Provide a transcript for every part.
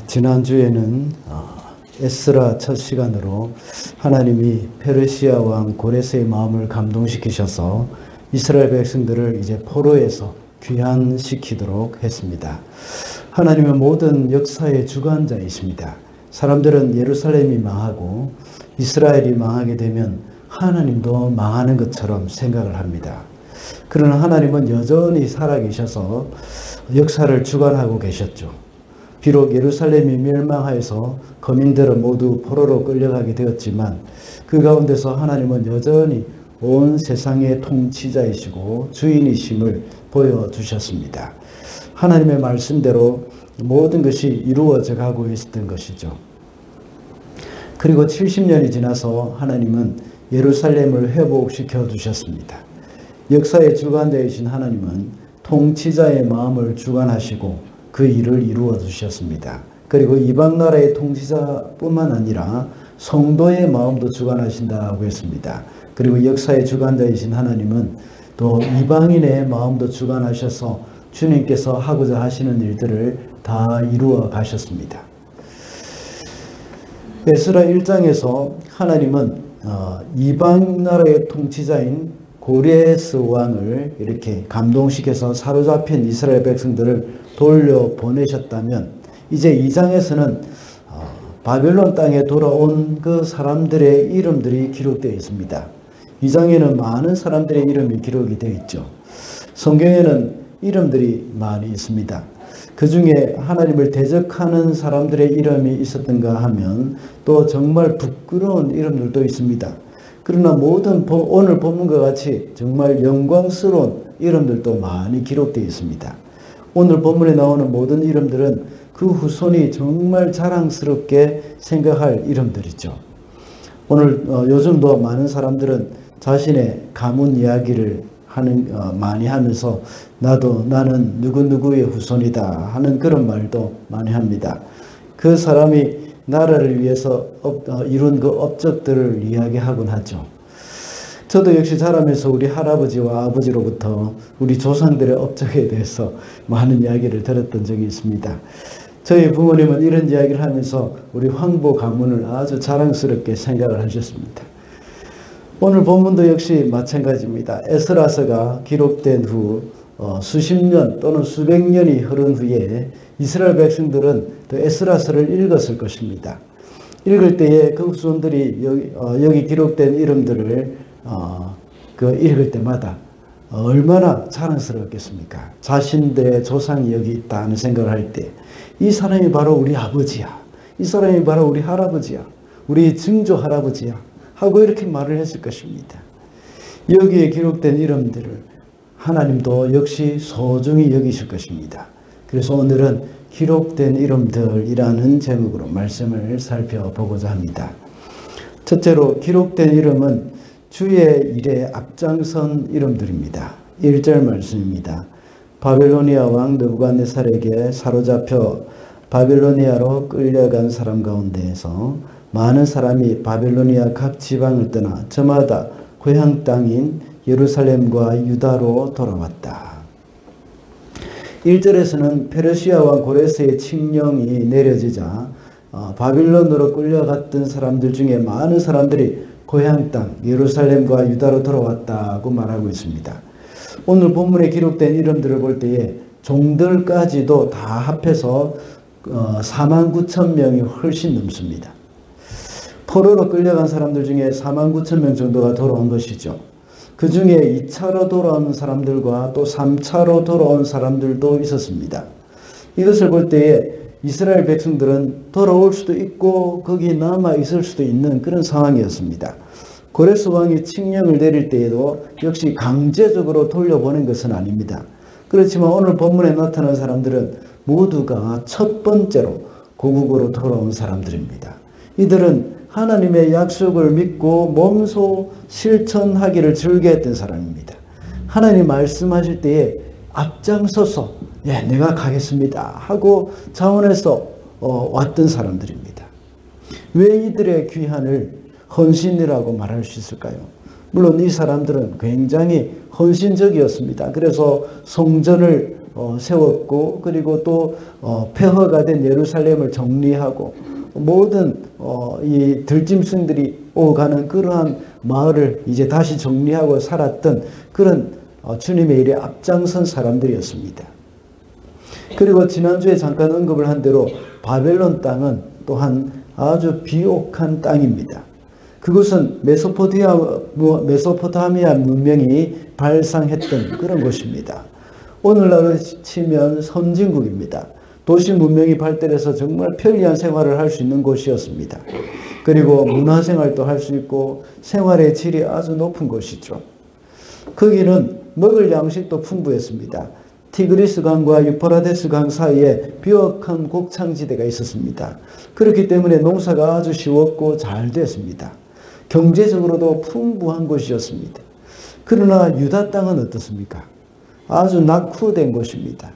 지난주에는 에스라 첫 시간으로 하나님이 페르시아 왕 고레스의 마음을 감동시키셔서 이스라엘 백성들을 이제 포로에서 귀환시키도록 했습니다. 하나님은 모든 역사의 주관자이십니다. 사람들은 예루살렘이 망하고 이스라엘이 망하게 되면 하나님도 망하는 것처럼 생각을 합니다. 그러나 하나님은 여전히 살아계셔서 역사를 주관하고 계셨죠. 비록 예루살렘이 멸망하여서 거민들은 모두 포로로 끌려가게 되었지만 그 가운데서 하나님은 여전히 온 세상의 통치자이시고 주인이심을 보여주셨습니다. 하나님의 말씀대로 모든 것이 이루어져 가고 있었던 것이죠. 그리고 70년이 지나서 하나님은 예루살렘을 회복시켜 주셨습니다. 역사의 주관자이신 하나님은 통치자의 마음을 주관하시고 그 일을 이루어 주셨습니다. 그리고 이방 나라의 통치자뿐만 아니라 성도의 마음도 주관하신다고 했습니다. 그리고 역사의 주관자이신 하나님은 또 이방인의 마음도 주관하셔서 주님께서 하고자 하시는 일들을 다 이루어 가셨습니다. 에스라 1장에서 하나님은 이방 나라의 통치자인 고레스 왕을 이렇게 감동시켜서 사로잡힌 이스라엘 백성들을 돌려보내셨다면 이제 2장에서는 바벨론 땅에 돌아온 그 사람들의 이름들이 기록되어 있습니다. 2장에는 많은 사람들의 이름이 기록이 되어 있죠. 성경에는 이름들이 많이 있습니다. 그 중에 하나님을 대적하는 사람들의 이름이 있었던가 하면 또 정말 부끄러운 이름들도 있습니다. 그러나 오늘 본문과 같이 정말 영광스러운 이름들도 많이 기록되어 있습니다. 오늘 본문에 나오는 모든 이름들은 그 후손이 정말 자랑스럽게 생각할 이름들이죠. 오늘 요즘도 많은 사람들은 자신의 가문 이야기를 많이 하면서 나는 누구누구의 후손이다 하는 그런 말도 많이 합니다. 그 사람이 나라를 위해서 이룬 그 업적들을 이야기하곤 하죠. 저도 역시 자라면서 우리 할아버지와 아버지로부터 우리 조상들의 업적에 대해서 많은 이야기를 들었던 적이 있습니다. 저희 부모님은 이런 이야기를 하면서 우리 황보 가문을 아주 자랑스럽게 생각을 하셨습니다. 오늘 본문도 역시 마찬가지입니다. 에스라서가 기록된 후 수십 년 또는 수백 년이 흐른 후에 이스라엘 백성들은 또 에스라서를 읽었을 것입니다. 읽을 때에 그 후손들이 여기 기록된 이름들을 읽을 때마다 얼마나 자랑스러웠겠습니까? 자신들의 조상이 여기 있다는 생각을 할 때 이 사람이 바로 우리 아버지야. 이 사람이 바로 우리 할아버지야. 우리 증조 할아버지야. 하고 이렇게 말을 했을 것입니다. 여기에 기록된 이름들을 하나님도 역시 소중히 여기실 것입니다. 그래서 오늘은 기록된 이름들이라는 제목으로 말씀을 살펴보고자 합니다. 첫째로 기록된 이름은 주의 일에 앞장선 이름들입니다. 1절 말씀입니다. 바벨로니아 왕 느부갓네살에게 사로잡혀 바벨로니아로 끌려간 사람 가운데에서 많은 사람이 바벨로니아 각 지방을 떠나 저마다 고향 땅인 예루살렘과 유다로 돌아왔다. 1절에서는 페르시아 왕 고레스의 칙령이 내려지자 바빌론으로 끌려갔던 사람들 중에 많은 사람들이 고향 땅 예루살렘과 유다로 돌아왔다고 말하고 있습니다. 오늘 본문에 기록된 이름들을 볼 때에 종들까지도 다 합해서 49,000명이 훨씬 넘습니다. 포로로 끌려간 사람들 중에 49,000명 정도가 돌아온 것이죠. 그 중에 2차로 돌아온 사람들과 또 3차로 돌아온 사람들도 있었습니다. 이것을 볼 때에 이스라엘 백성들은 돌아올 수도 있고 거기 남아 있을 수도 있는 그런 상황이었습니다. 고레스 왕이 칙령을 내릴 때에도 역시 강제적으로 돌려보낸 것은 아닙니다. 그렇지만 오늘 본문에 나타난 사람들은 모두가 첫 번째로 고국으로 돌아온 사람들입니다. 이들은 하나님의 약속을 믿고 몸소 실천하기를 즐겨했던 사람입니다. 하나님 말씀하실 때에 앞장서서 내가 가겠습니다 하고 자원해서 왔던 사람들입니다. 왜 이들의 귀환을 헌신이라고 말할 수 있을까요? 물론 이 사람들은 굉장히 헌신적이었습니다. 그래서 성전을 세웠고, 그리고 또 폐허가 된 예루살렘을 정리하고, 모든 이 들짐승들이 오가는 그러한 마을을 이제 다시 정리하고 살았던 그런 주님의 일에 앞장선 사람들이었습니다. 그리고 지난주에 잠깐 언급을 한 대로 바벨론 땅은 또한 아주 비옥한 땅입니다. 그곳은 메소포타미아 문명이 발상했던 그런 곳입니다. 오늘날로 치면 선진국입니다. 도시 문명이 발달해서 정말 편리한 생활을 할 수 있는 곳이었습니다. 그리고 문화생활도 할 수 있고 생활의 질이 아주 높은 곳이죠. 거기는 먹을 양식도 풍부했습니다. 티그리스 강과 유프라데스 강 사이에 비옥한 곡창지대가 있었습니다. 그렇기 때문에 농사가 아주 쉬웠고 잘 됐습니다. 경제적으로도 풍부한 곳이었습니다. 그러나 유다 땅은 어떻습니까? 아주 낙후된 곳입니다.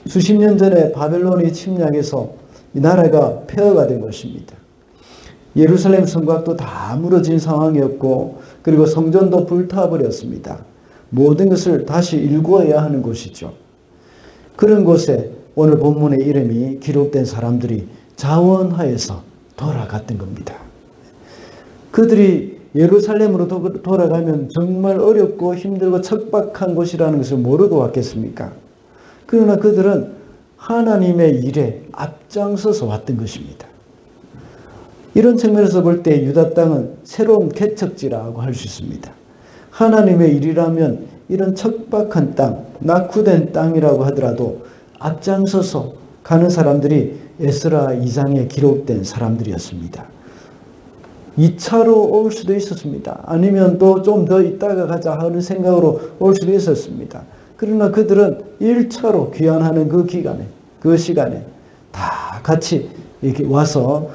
수십 년 전에 바벨론이 침략해서 이 나라가 폐허가 된 것입니다. 예루살렘 성곽도 다 무너진 상황이었고, 그리고 성전도 불타버렸습니다. 모든 것을 다시 일구어야 하는 곳이죠. 그런 곳에 오늘 본문의 이름이 기록된 사람들이 자원하여서 돌아갔던 겁니다. 그들이 예루살렘으로 돌아가면 정말 어렵고 힘들고 척박한 곳이라는 것을 모르고 왔겠습니까? 그러나 그들은 하나님의 일에 앞장서서 왔던 것입니다. 이런 측면에서 볼 때 유다 땅은 새로운 개척지라고 할 수 있습니다. 하나님의 일이라면 이런 척박한 땅, 낙후된 땅이라고 하더라도 앞장서서 가는 사람들이 에스라 2장에 기록된 사람들이었습니다. 2차로 올 수도 있었습니다. 아니면 또 좀 더 있다가 가자 하는 생각으로 올 수도 있었습니다. 그러나 그들은 1차로 귀환하는 그 기간에, 그 시간에 다 같이 이렇게 와서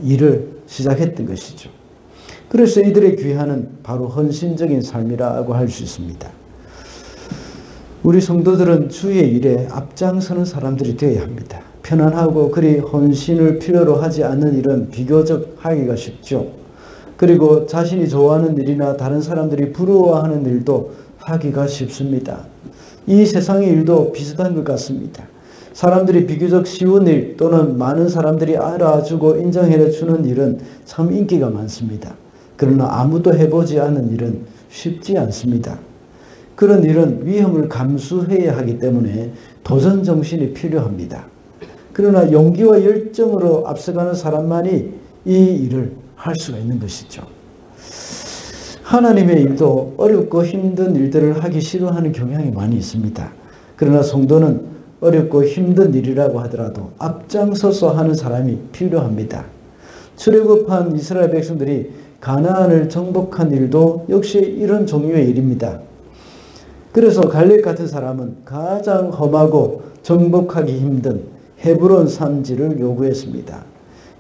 일을 시작했던 것이죠. 그래서 이들의 귀환은 바로 헌신적인 삶이라고 할 수 있습니다. 우리 성도들은 주의 일에 앞장서는 사람들이 되어야 합니다. 편안하고 그리 헌신을 필요로 하지 않는 일은 비교적 하기가 쉽죠. 그리고 자신이 좋아하는 일이나 다른 사람들이 부러워하는 일도 하기가 쉽습니다. 이 세상의 일도 비슷한 것 같습니다. 사람들이 비교적 쉬운 일 또는 많은 사람들이 알아주고 인정해주는 일은 참 인기가 많습니다. 그러나 아무도 해보지 않은 일은 쉽지 않습니다. 그런 일은 위험을 감수해야 하기 때문에 도전 정신이 필요합니다. 그러나 용기와 열정으로 앞서가는 사람만이 이 일을 할 수가 있는 것이죠. 하나님의 일도 어렵고 힘든 일들을 하기 싫어하는 경향이 많이 있습니다. 그러나 성도는 어렵고 힘든 일이라고 하더라도 앞장서서 하는 사람이 필요합니다. 출애굽한 이스라엘 백성들이 가나안을 정복한 일도 역시 이런 종류의 일입니다. 그래서 갈렙 같은 사람은 가장 험하고 정복하기 힘든 헤브론 산지를 요구했습니다.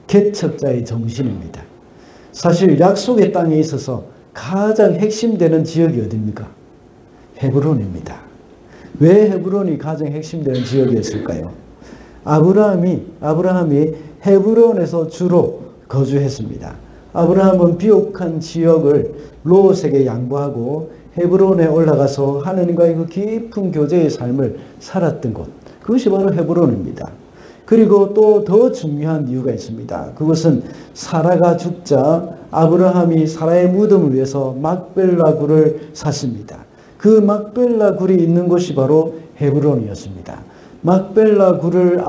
개척자의 정신입니다. 사실 약속의 땅에 있어서 가장 핵심되는 지역이 어디입니까? 헤브론입니다. 왜 헤브론이 가장 핵심되는 지역이었을까요? 아브라함이 헤브론에서 주로 거주했습니다. 아브라함은 비옥한 지역을 롯에게 양보하고 헤브론에 올라가서 하나님과의 그 깊은 교제의 삶을 살았던 곳, 그것이 바로 헤브론입니다. 그리고 또 더 중요한 이유가 있습니다. 그것은 사라가 죽자 아브라함이 사라의 무덤을 위해서 막벨라 굴을 샀습니다. 그 막벨라 굴이 있는 곳이 바로 헤브론이었습니다. 막벨라 굴을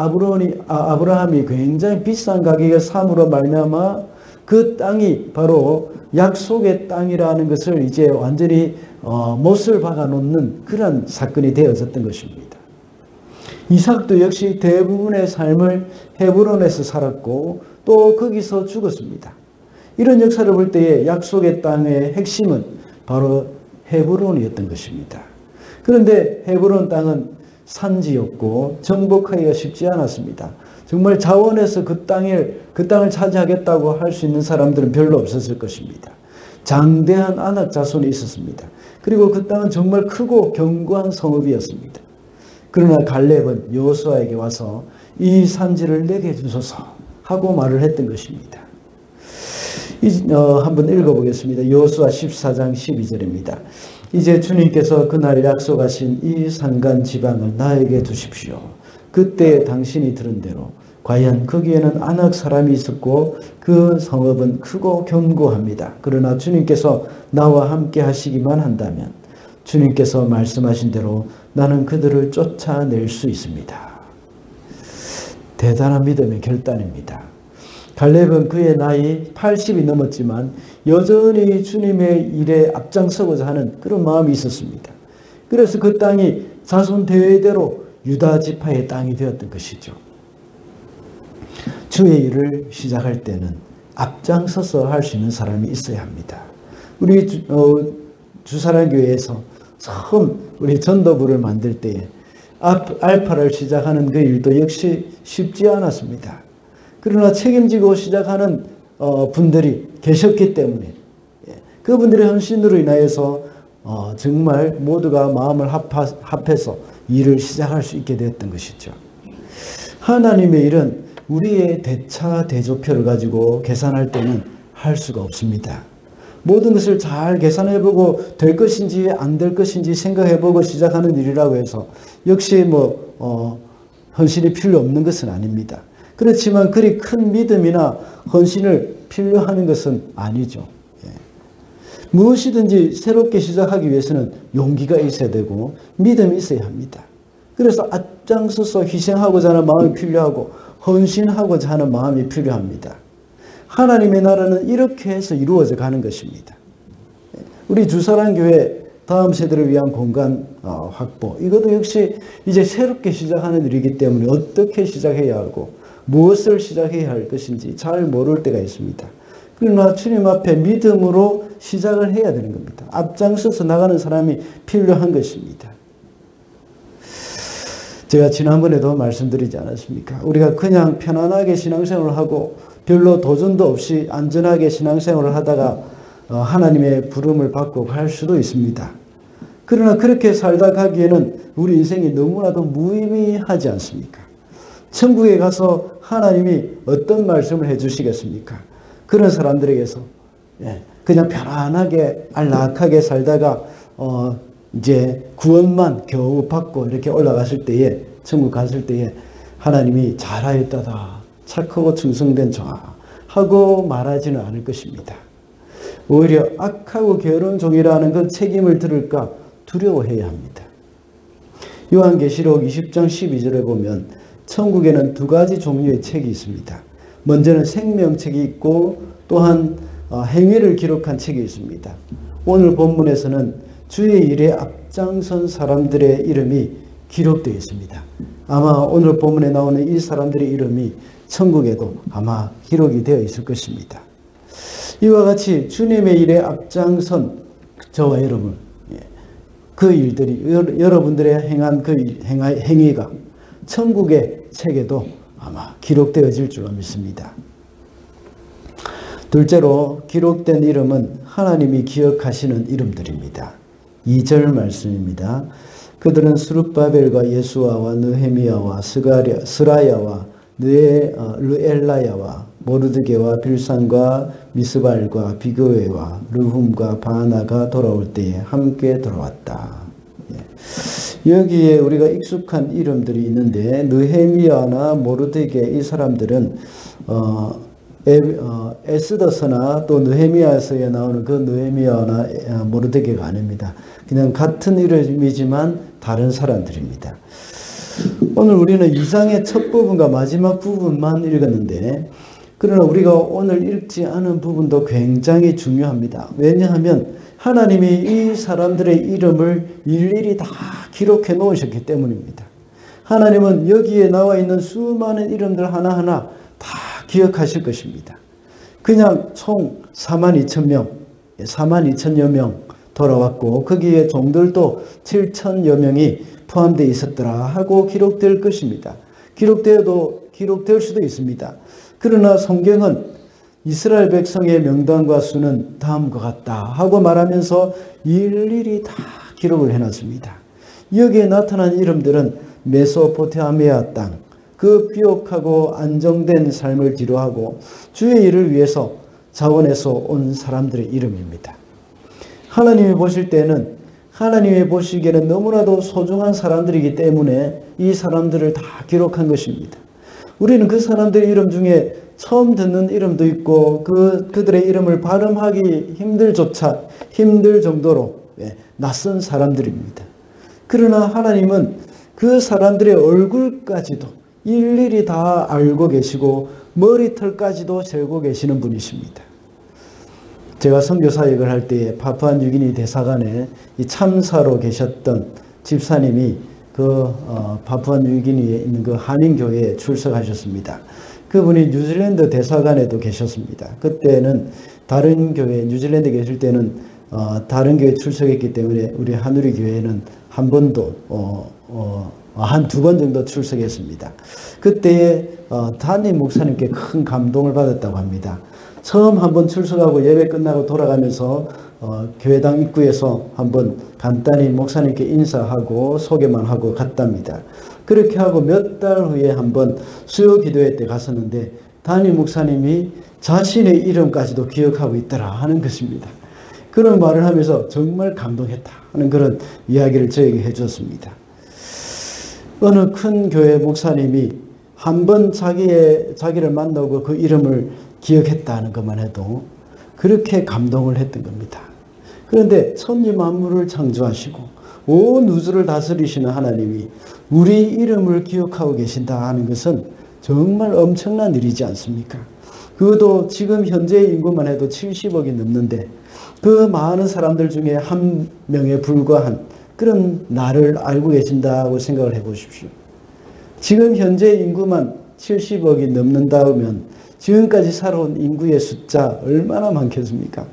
아브라함이 굉장히 비싼 가격에 삼으로 말미암아 그 땅이 바로 약속의 땅이라는 것을 이제 완전히 못을 박아놓는 그런 사건이 되어졌던 것입니다. 이삭도 역시 대부분의 삶을 헤브론에서 살았고 또 거기서 죽었습니다. 이런 역사를 볼 때에 약속의 땅의 핵심은 바로 헤브론이었던 것입니다. 그런데 헤브론 땅은 산지였고 정복하기가 쉽지 않았습니다. 정말 자원해서 그 땅을 차지하겠다고 할 수 있는 사람들은 별로 없었을 것입니다. 장대한 아낙 자손이 있었습니다. 그리고 그 땅은 정말 크고 견고한 성읍이었습니다. 그러나 갈렙은 여호수아에게 와서 이 산지를 내게 주소서 하고 말을 했던 것입니다. 한번 읽어보겠습니다. 여호수아 14장 12절입니다. 이제 주님께서 그날 약속하신 이 산간 지방을 나에게 주십시오. 그때 당신이 들은 대로 과연 거기에는 아낙 사람이 있었고 그 성읍은 크고 견고합니다. 그러나 주님께서 나와 함께 하시기만 한다면 주님께서 말씀하신 대로 나는 그들을 쫓아낼 수 있습니다. 대단한 믿음의 결단입니다. 갈렙은 그의 나이 80이 넘었지만 여전히 주님의 일에 앞장서고자 하는 그런 마음이 있었습니다. 그래서 그 땅이 자손 대대로 유다 지파의 땅이 되었던 것이죠. 주의 일을 시작할 때는 앞장서서 할 수 있는 사람이 있어야 합니다. 우리 주사랑교회에서 처음 우리 전도부를 만들 때에 알파를 시작하는 그 일도 역시 쉽지 않았습니다. 그러나 책임지고 시작하는 분들이 계셨기 때문에 그분들의 헌신으로 인하여서 정말 모두가 마음을 합해서 일을 시작할 수 있게 되었던 것이죠. 하나님의 일은 우리의 대차 대조표를 가지고 계산할 때는 할 수가 없습니다. 모든 것을 잘 계산해보고 될 것인지 안 될 것인지 생각해보고 시작하는 일이라고 해서 역시 헌신이 필요 없는 것은 아닙니다. 그렇지만 그리 큰 믿음이나 헌신을 필요하는 것은 아니죠. 무엇이든지 새롭게 시작하기 위해서는 용기가 있어야 되고 믿음이 있어야 합니다. 그래서 앞장서서 희생하고자 하는 마음이 필요하고 헌신하고자 하는 마음이 필요합니다. 하나님의 나라는 이렇게 해서 이루어져 가는 것입니다. 우리 주사랑교회 다음 세대를 위한 공간 확보, 이것도 역시 이제 새롭게 시작하는 일이기 때문에 어떻게 시작해야 하고 무엇을 시작해야 할 것인지 잘 모를 때가 있습니다. 그러나 주님 앞에 믿음으로 시작을 해야 되는 겁니다. 앞장서서 나가는 사람이 필요한 것입니다. 제가 지난번에도 말씀드리지 않았습니까? 우리가 그냥 편안하게 신앙생활을 하고 별로 도전도 없이 안전하게 신앙생활을 하다가 하나님의 부름을 받고 갈 수도 있습니다. 그러나 그렇게 살다 가기에는 우리 인생이 너무나도 무의미하지 않습니까? 천국에 가서 하나님이 어떤 말씀을 해주시겠습니까? 그런 사람들에게서 그냥 편안하게 안락하게 살다가 이제 구원만 겨우 받고 이렇게 올라갔을 때에, 천국 갔을 때에 하나님이 잘하였다다, 착하고 충성된 종아 하고 말하지는 않을 것입니다. 오히려 악하고 게으른 종이라는 그 책임을 들을까 두려워해야 합니다. 요한계시록 20장 12절에 보면 천국에는 두 가지 종류의 책이 있습니다. 먼저는 생명책이 있고 또한 행위를 기록한 책이 있습니다. 오늘 본문에서는 주의 일에 앞장선 사람들의 이름이 기록되어 있습니다. 아마 오늘 본문에 나오는 이 사람들의 이름이 천국에도 아마 기록이 되어 있을 것입니다. 이와 같이 주님의 일에 앞장선 저와 여러분, 그 일들이 여러분들의 행한 그 행위가 천국의 책에도 아마 기록되어질 줄로 믿습니다. 둘째로 기록된 이름은 하나님이 기억하시는 이름들입니다. 2절 말씀입니다. 그들은 스룹바벨과 예수아와 느헤미야와 스라야와 르엘라야와 모르드게와 빌산과 미스발과 비그웨와 르훔과 바나가 돌아올 때에 함께 돌아왔다. 여기에 우리가 익숙한 이름들이 있는데 느헤미야나 모르드게, 이 사람들은 에스더서나 또 느헤미야서에 나오는 그 느헤미야나 모르드게가 아닙니다. 그냥 같은 이름이지만 다른 사람들입니다. 오늘 우리는 2장의 첫 부분과 마지막 부분만 읽었는데, 그러나 우리가 오늘 읽지 않은 부분도 굉장히 중요합니다. 왜냐하면 하나님이 이 사람들의 이름을 일일이 다 기록해 놓으셨기 때문입니다. 하나님은 여기에 나와 있는 수많은 이름들 하나하나 다 기억하실 것입니다. 그냥 총 42,000명, 42,000여 명 돌아왔고 거기에 종들도 7,000여 명이 포함되어 있었더라 하고 기록될 것입니다. 기록될 수도 있습니다. 그러나 성경은 이스라엘 백성의 명단과 수는 다음과 같다 하고 말하면서 일일이 다 기록을 해놨습니다. 여기에 나타난 이름들은 메소포타미아 땅, 그 비옥하고 안정된 삶을 뒤로하고 주의 일을 위해서 자원해서 온 사람들의 이름입니다. 하나님이 보실 때는 하나님이 보시기에는 너무나도 소중한 사람들이기 때문에 이 사람들을 다 기록한 것입니다. 우리는 그 사람들의 이름 중에 처음 듣는 이름도 있고 그들의 이름을 발음하기 힘들 정도로 낯선 사람들입니다. 그러나 하나님은 그 사람들의 얼굴까지도 일일이 다 알고 계시고 머리털까지도 세고 계시는 분이십니다. 제가 선교 사역을 할 때에 파푸아뉴기니 대사관에 이 참사로 계셨던 집사님이 파푸아뉴기니에 있는 그 한인교회에 출석하셨습니다. 그분이 뉴질랜드 대사관에도 계셨습니다. 그때는 다른 교회, 뉴질랜드에 계실 때는 다른 교회에 출석했기 때문에 우리 하누리 교회는 한 번도 한 두 번 정도 출석했습니다. 그때에 담임 목사님께 큰 감동을 받았다고 합니다. 처음 한번 출석하고 예배 끝나고 돌아가면서 교회당 입구에서 한번 간단히 목사님께 인사하고 소개만 하고 갔답니다. 그렇게 하고 몇 달 후에 한번 수요 기도회 때 갔었는데 담임 목사님이 자신의 이름까지도 기억하고 있더라 하는 것입니다. 그런 말을 하면서 정말 감동했다 하는 그런 이야기를 저에게 해주었습니다. 어느 큰 교회 목사님이 한번 자기를 만나고 그 이름을 기억했다는 것만 해도 그렇게 감동을 했던 겁니다. 그런데 천지 만물을 창조하시고 온 우주를 다스리시는 하나님이 우리 이름을 기억하고 계신다 하는 것은 정말 엄청난 일이지 않습니까? 그것도 지금 현재의 인구만 해도 70억이 넘는데 그 많은 사람들 중에 한 명에 불과한 그런 나를 알고 계신다고 생각을 해보십시오. 지금 현재 인구만 70억이 넘는다면 지금까지 살아온 인구의 숫자 얼마나 많겠습니까?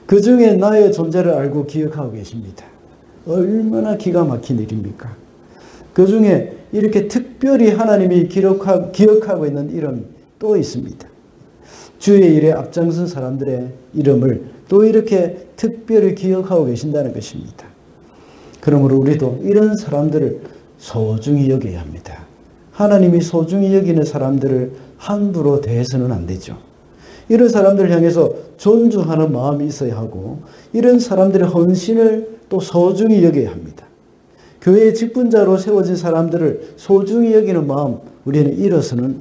그 중에 나의 존재를 알고 기억하고 계십니다. 얼마나 기가 막힌 일입니까? 그 중에 이렇게 특별히 하나님이 기억하고 있는 이름이 또 있습니다. 주의 일에 앞장선 사람들의 이름을 또 이렇게 특별히 기억하고 계신다는 것입니다. 그러므로 우리도 이런 사람들을 소중히 여겨야 합니다. 하나님이 소중히 여기는 사람들을 함부로 대해서는 안 되죠. 이런 사람들을 향해서 존중하는 마음이 있어야 하고 이런 사람들의 헌신을 또 소중히 여겨야 합니다. 교회의 직분자로 세워진 사람들을 소중히 여기는 마음 우리는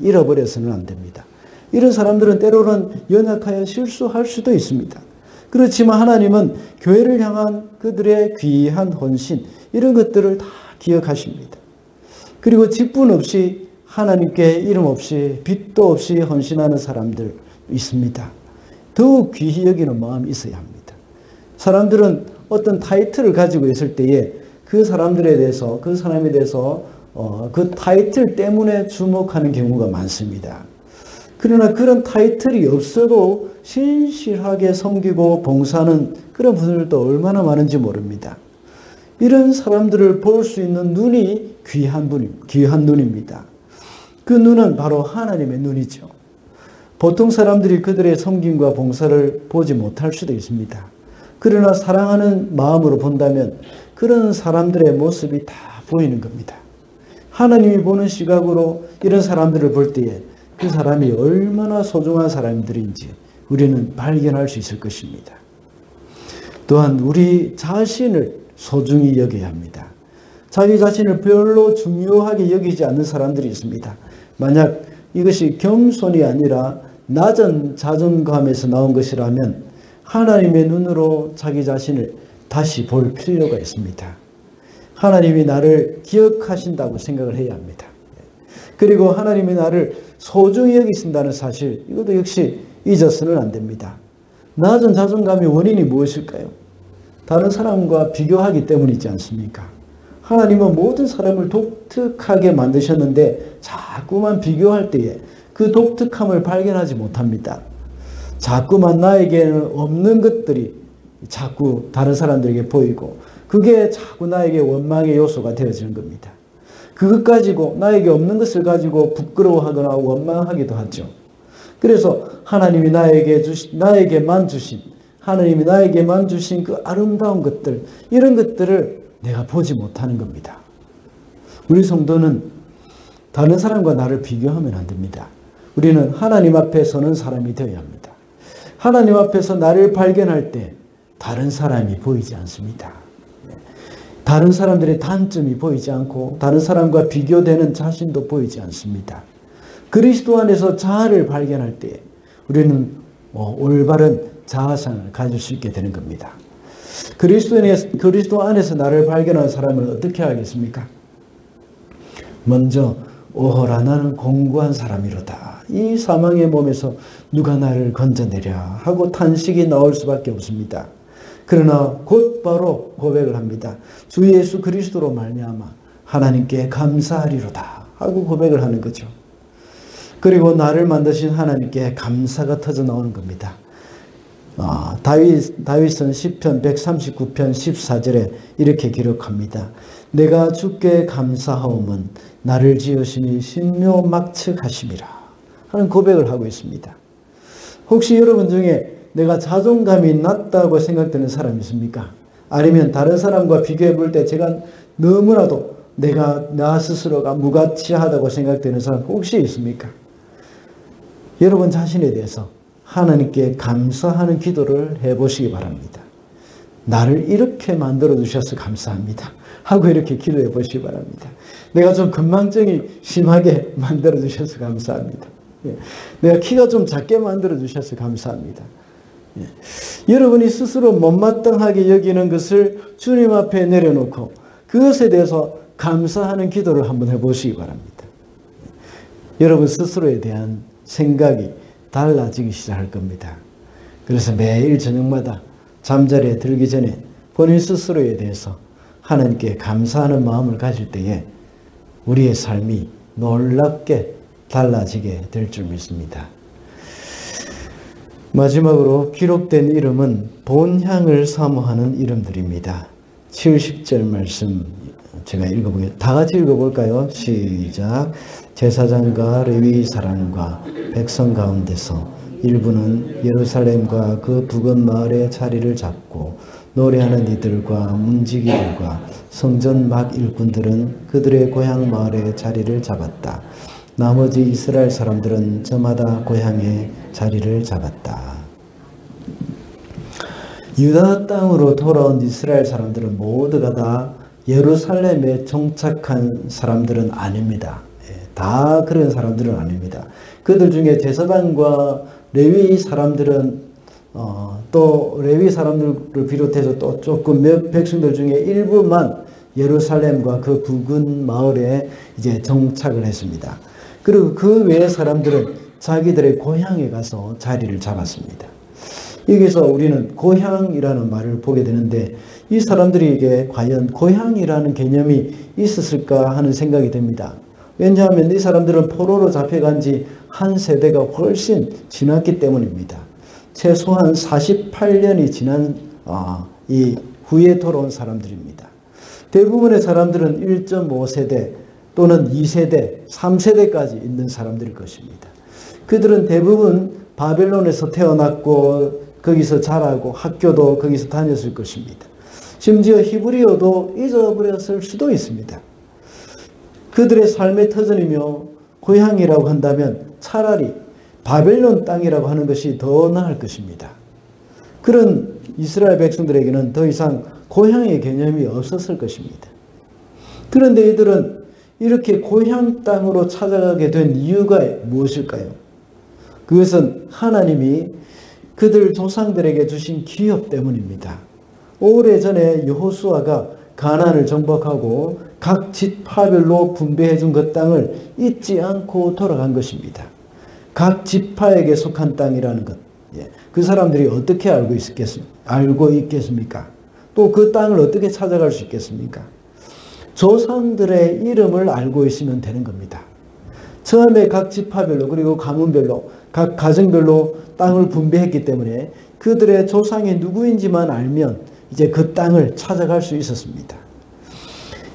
잃어버려서는 안 됩니다. 이런 사람들은 때로는 연약하여 실수할 수도 있습니다. 그렇지만 하나님은 교회를 향한 그들의 귀한 헌신 이런 것들을 다 기억하십니다. 그리고 직분 없이 하나님께 이름 없이 빚도 없이 헌신하는 사람들 있습니다. 더욱 귀히 여기는 마음이 있어야 합니다. 사람들은 어떤 타이틀을 가지고 있을 때에 그 사람들에 대해서 그 사람에 대해서 그 타이틀 때문에 주목하는 경우가 많습니다. 그러나 그런 타이틀이 없어도 신실하게 섬기고 봉사하는 그런 분들도 얼마나 많은지 모릅니다. 이런 사람들을 볼 수 있는 눈이 귀한 눈입니다. 그 눈은 바로 하나님의 눈이죠. 보통 사람들이 그들의 섬김과 봉사를 보지 못할 수도 있습니다. 그러나 사랑하는 마음으로 본다면 그런 사람들의 모습이 다 보이는 겁니다. 하나님이 보는 시각으로 이런 사람들을 볼 때에 그 사람이 얼마나 소중한 사람들인지 우리는 발견할 수 있을 것입니다. 또한 우리 자신을 소중히 여겨야 합니다. 자기 자신을 별로 중요하게 여기지 않는 사람들이 있습니다. 만약 이것이 겸손이 아니라 낮은 자존감에서 나온 것이라면 하나님의 눈으로 자기 자신을 다시 볼 필요가 있습니다. 하나님이 나를 기억하신다고 생각을 해야 합니다. 그리고 하나님이 나를 소중히 여기신다는 사실, 이것도 역시 잊어서는 안 됩니다. 낮은 자존감의 원인이 무엇일까요? 다른 사람과 비교하기 때문이지 않습니까? 하나님은 모든 사람을 독특하게 만드셨는데 자꾸만 비교할 때에 그 독특함을 발견하지 못합니다. 자꾸만 나에게는 없는 것들이 자꾸 다른 사람들에게 보이고 그게 자꾸 나에게 원망의 요소가 되어지는 겁니다. 그것 가지고 나에게 없는 것을 가지고 부끄러워하거나 원망하기도 하죠. 그래서 하나님이 나에게만 주신 그 아름다운 것들, 이런 것들을 내가 보지 못하는 겁니다. 우리 성도는 다른 사람과 나를 비교하면 안 됩니다. 우리는 하나님 앞에 서는 사람이 되어야 합니다. 하나님 앞에서 나를 발견할 때 다른 사람이 보이지 않습니다. 다른 사람들의 단점이 보이지 않고 다른 사람과 비교되는 자신도 보이지 않습니다. 그리스도 안에서 자아를 발견할 때 우리는 올바른 자아상을 가질 수 있게 되는 겁니다. 그리스도 안에서 나를 발견한 사람은 어떻게 하겠습니까? 먼저 오호라 나는 공고한 사람이로다. 이 사망의 몸에서 누가 나를 건져내랴 하고 탄식이 나올 수밖에 없습니다. 그러나 곧바로 고백을 합니다. 주 예수 그리스도로 말미암아 하나님께 감사하리로다 하고 고백을 하는 거죠. 그리고 나를 만드신 하나님께 감사가 터져 나오는 겁니다. 다윗은 시편 139편 14절에 이렇게 기록합니다. 내가 주께 감사하오면 나를 지으시니 신묘막측하심이라 하는 고백을 하고 있습니다. 혹시 여러분 중에 내가 자존감이 낮다고 생각되는 사람이 있습니까? 아니면 다른 사람과 비교해 볼 때 제가 너무나도 나 스스로가 무가치하다고 생각되는 사람 혹시 있습니까? 여러분 자신에 대해서 하나님께 감사하는 기도를 해보시기 바랍니다. 나를 이렇게 만들어 주셔서 감사합니다 하고 이렇게 기도해 보시기 바랍니다. 내가 좀 건망증이 심하게 만들어 주셔서 감사합니다. 내가 키가 좀 작게 만들어 주셔서 감사합니다. 여러분이 스스로 못마땅하게 여기는 것을 주님 앞에 내려놓고 그것에 대해서 감사하는 기도를 한번 해보시기 바랍니다. 여러분 스스로에 대한 생각이 달라지기 시작할 겁니다. 그래서 매일 저녁마다 잠자리에 들기 전에 본인 스스로에 대해서 하나님께 감사하는 마음을 가질 때에 우리의 삶이 놀랍게 달라지게 될 줄 믿습니다. 마지막으로 기록된 이름은 본향을 사모하는 이름들입니다. 70절 말씀 제가 읽어보겠습니다. 다 같이 읽어볼까요? 시작. 제사장과 레위 사람과 백성 가운데서 일부는 예루살렘과 그 부근 마을의 자리를 잡고 노래하는 이들과 문지기들과 성전 막 일꾼들은 그들의 고향 마을의 자리를 잡았다. 나머지 이스라엘 사람들은 저마다 고향의 자리를 잡았다. 유다 땅으로 돌아온 이스라엘 사람들은 모두가 다 예루살렘에 정착한 사람들은 아닙니다. 다 그런 사람들은 아닙니다. 그들 중에 제사장과 레위 사람들은 또 레위 사람들을 비롯해서 또 조금 몇 백성들 중에 일부만 예루살렘과 그 부근 마을에 이제 정착을 했습니다. 그리고 그 외의 사람들은 자기들의 고향에 가서 자리를 잡았습니다. 여기서 우리는 고향이라는 말을 보게 되는데 이 사람들에게 과연 고향이라는 개념이 있었을까 하는 생각이 듭니다. 왜냐하면 이 사람들은 포로로 잡혀간 지 한 세대가 훨씬 지났기 때문입니다. 최소한 48년이 지난 이 후에 돌아온 사람들입니다. 대부분의 사람들은 1.5세대 또는 2세대, 3세대까지 있는 사람들일 것입니다. 그들은 대부분 바벨론에서 태어났고 거기서 자라고 학교도 거기서 다녔을 것입니다. 심지어 히브리어도 잊어버렸을 수도 있습니다. 그들의 삶의 터전이며 고향이라고 한다면 차라리 바벨론 땅이라고 하는 것이 더 나을 것입니다. 그런 이스라엘 백성들에게는 더 이상 고향의 개념이 없었을 것입니다. 그런데 이들은 이렇게 고향 땅으로 찾아가게 된 이유가 무엇일까요? 그것은 하나님이 그들 조상들에게 주신 기업 때문입니다. 오래전에 여호수아가 가나안을 정복하고 각 지파별로 분배해 준 그 땅을 잊지 않고 돌아간 것입니다. 각 지파에게 속한 땅이라는 것. 그 사람들이 어떻게 알고 있겠습니까? 또 그 땅을 어떻게 찾아갈 수 있겠습니까? 조상들의 이름을 알고 있으면 되는 겁니다. 처음에 각 지파별로 그리고 가문별로 각 가정별로 땅을 분배했기 때문에 그들의 조상이 누구인지만 알면 이제 그 땅을 찾아갈 수 있었습니다.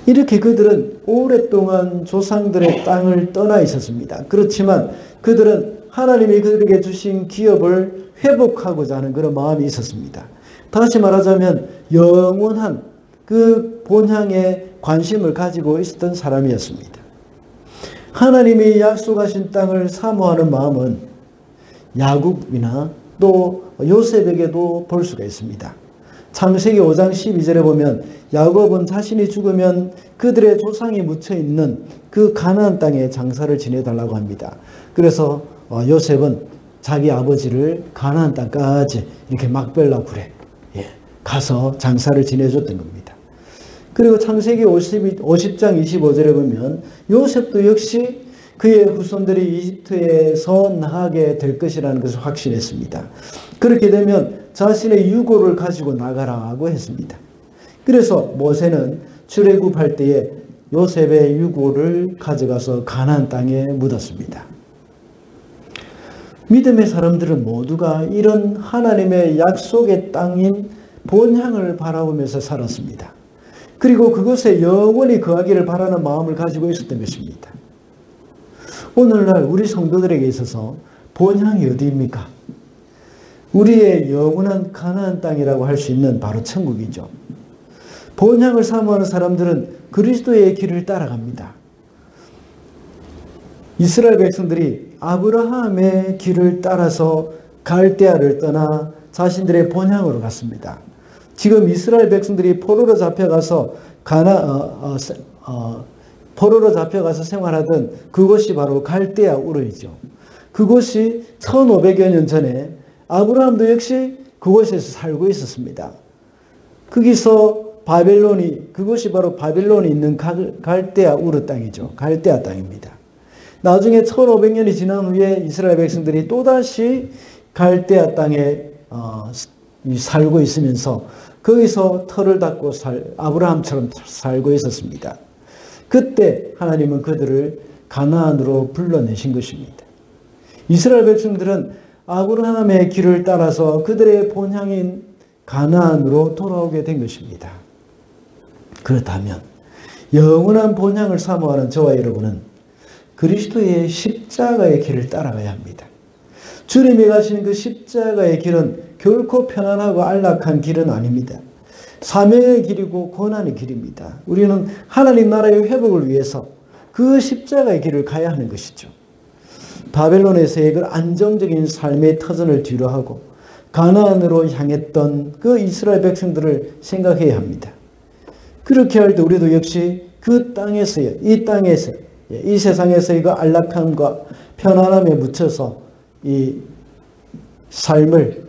이렇게 그들은 오랫동안 조상들의 땅을 떠나 있었습니다. 그렇지만 그들은 하나님이 그들에게 주신 기업을 회복하고자 하는 그런 마음이 있었습니다. 다시 말하자면 영원한 그 본향에 관심을 가지고 있었던 사람이었습니다. 하나님이 약속하신 땅을 사모하는 마음은 야곱이나 또 요셉에게도 볼 수가 있습니다. 창세기 5장 12절에 보면 야곱은 자신이 죽으면 그들의 조상이 묻혀있는 그 가나안 땅에 장사를 지내달라고 합니다. 그래서 요셉은 자기 아버지를 가나안 땅까지 이렇게 막벨라 굴에 가서 장사를 지내줬던 겁니다. 그리고 창세기 50장 25절에 보면 요셉도 역시 그의 후손들이 이집트에서 나가게 될 것이라는 것을 확신했습니다. 그렇게 되면 자신의 유고를 가지고 나가라고 했습니다. 그래서 모세는 출애굽할 때에 요셉의 유고를 가져가서 가나안 땅에 묻었습니다. 믿음의 사람들은 모두가 이런 하나님의 약속의 땅인 본향을 바라보면서 살았습니다. 그리고 그것에 영원히 거하기를 바라는 마음을 가지고 있었던 것입니다. 오늘날 우리 성도들에게 있어서 본향이 어디입니까? 우리의 영원한 가나안 땅이라고 할 수 있는 바로 천국이죠. 본향을 사모하는 사람들은 그리스도의 길을 따라갑니다. 이스라엘 백성들이 아브라함의 길을 따라서 갈대아를 떠나 자신들의 본향으로 갔습니다. 지금 이스라엘 백성들이 포로로 잡혀가서 생활하던 그곳이 바로 갈대아 우르이죠. 그곳이 1500여 년 전에 아브라함도 역시 그곳에서 살고 있었습니다. 거기서 그곳이 바로 바벨론이 있는 갈대아 우르 땅이죠. 갈대아 땅입니다. 나중에 1500년이 지난 후에 이스라엘 백성들이 또다시 갈대아 땅에 살고 있으면서 거기서 터를 닦고 아브라함처럼 살고 있었습니다. 그때 하나님은 그들을 가나안으로 불러내신 것입니다. 이스라엘 백성들은 아브라함의 길을 따라서 그들의 본향인 가나안으로 돌아오게 된 것입니다. 그렇다면 영원한 본향을 사모하는 저와 여러분은 그리스도의 십자가의 길을 따라가야 합니다. 주님이 가시는 그 십자가의 길은 결코 편안하고 안락한 길은 아닙니다. 사명의 길이고 고난의 길입니다. 우리는 하나님 나라의 회복을 위해서 그 십자가의 길을 가야 하는 것이죠. 바벨론에서의 그 안정적인 삶의 터전을 뒤로하고 가나안으로 향했던 그 이스라엘 백성들을 생각해야 합니다. 그렇게 할 때 우리도 역시 그 땅에서의 이 세상에서의 그 안락함과 편안함에 묻혀서 이 삶을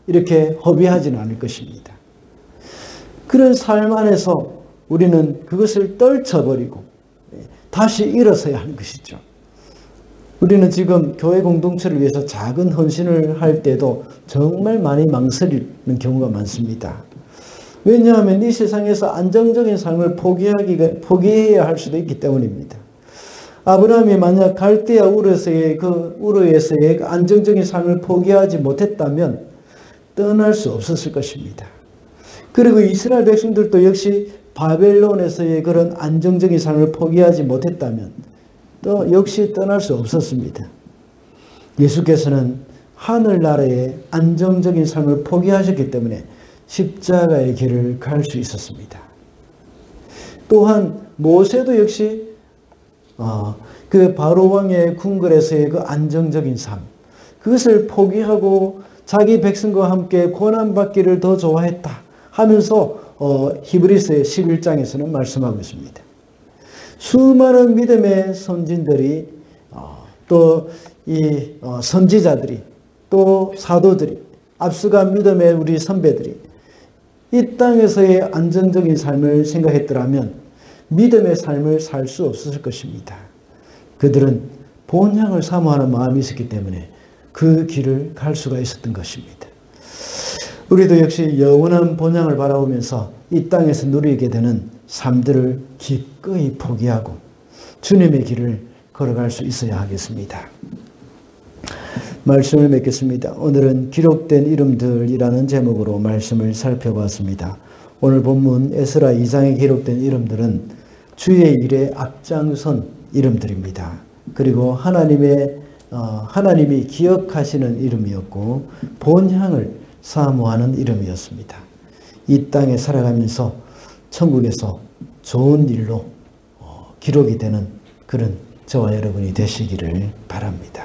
이렇게 허비하지는 않을 것입니다. 그런 삶 안에서 우리는 그것을 떨쳐버리고 다시 일어서야 하는 것이죠. 우리는 지금 교회 공동체를 위해서 작은 헌신을 할 때도 정말 많이 망설이는 경우가 많습니다. 왜냐하면 이 세상에서 안정적인 삶을 포기해야 할 수도 있기 때문입니다. 아브라함이 만약 갈대아 우르에서의 그 안정적인 삶을 포기하지 못했다면 떠날 수 없었을 것입니다. 그리고 이스라엘 백성들도 역시 바벨론에서의 그런 안정적인 삶을 포기하지 못했다면 또 역시 떠날 수 없었습니다. 예수께서는 하늘나라의 안정적인 삶을 포기하셨기 때문에 십자가의 길을 갈 수 있었습니다. 또한 모세도 역시 그 바로왕의 궁궐에서의 그 안정적인 삶, 그것을 포기하고 자기 백성과 함께 고난받기를 더 좋아했다 하면서 히브리서의 11장에서는 말씀하고 있습니다. 수많은 믿음의 선진들이 또 이 선지자들이 또 사도들이 앞서간 믿음의 우리 선배들이 이 땅에서의 안정적인 삶을 생각했더라면 믿음의 삶을 살 수 없었을 것입니다. 그들은 본향을 사모하는 마음이 있었기 때문에 그 길을 갈 수가 있었던 것입니다. 우리도 역시 영원한 본향을 바라보면서 이 땅에서 누리게 되는 삶들을 기꺼이 포기하고 주님의 길을 걸어갈 수 있어야 하겠습니다. 말씀을 맺겠습니다. 오늘은 기록된 이름들이라는 제목으로 말씀을 살펴봤습니다. 오늘 본문 에스라 2장에 기록된 이름들은 주의 일에 앞장선 이름들입니다. 그리고 하나님이 기억하시는 이름이었고 본향을 사모하는 이름이었습니다. 이 땅에 살아가면서 천국에서 좋은 일로 기록이 되는 그런 저와 여러분이 되시기를 바랍니다.